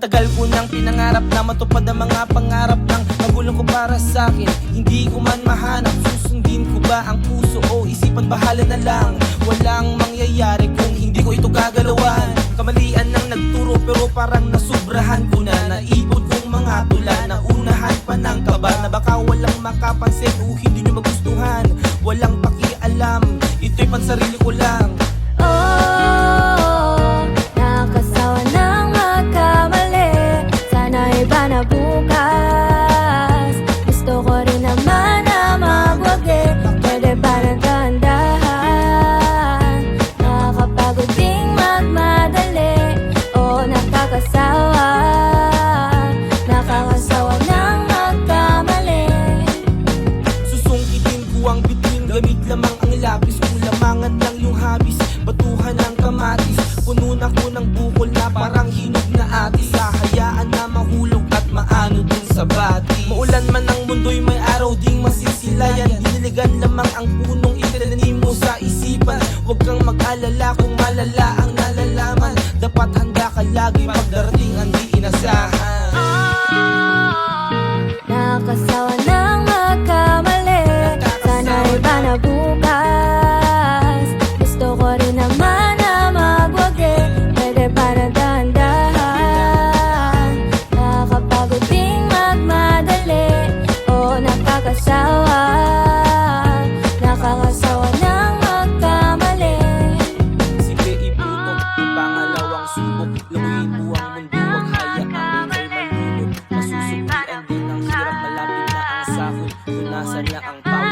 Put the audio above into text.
Matagal ko nang pinangarap na matupad ang mga pangarap ng magulang ko para sa akin. Hindi ko man mahanap, susundin ko ba ang puso o isipan, bahala na lang. Walang mangyayari kung hindi ko ito gagalawan. Kamalian ng nagturo pero parang nasubrahan ko na. Naipod kong mga tula, naunahan pa ng kaba na baka walang makapansin o hindi nyo magustuhan. Walang pakialam, ito'y pansarili ko lang. Oh, nakasawa ng magkamali. Sana iba na bukas. Gusto ko rin naman na magwagi. Pwede ba ng dahan-dahan? Nakakapagod ding magmadali. Oh, nakakasawa. Nakakasawa ng magkamali. Susungkitin ko ang bituin, gamit lamang ang lapis. Kung lamangan lang yung habis, batuhan ng kamatis. Puno na ko ng bukol na parang hinog na atis. Hahayaan na mahulog at maano din sa bati. Maulan man ang mundo'y may araw ding masisilayan. Diniligan lamang ang punong itinanim mo sa isipan. Huwag kang mag-alala kung malala ang nalalaman. Dapat handa ka lagi pagdarating ang di inasahan. Nakasawa ng magkamali. Sana iba na bukas. Gusto ko rin naman na magwagi. Pwede ba na dahan-dahan? Nakakapagod ding magmadali. Oh, nakakasawa. Nakakasawa ng magkamali. Sige, ibutok ang pangalawang subok. Lukuyin mo ang mundo, huwag hayaan ika'y malulog. Masusuklian din ang hirap, malapit na ang sahod. Kung nasa na ang pawis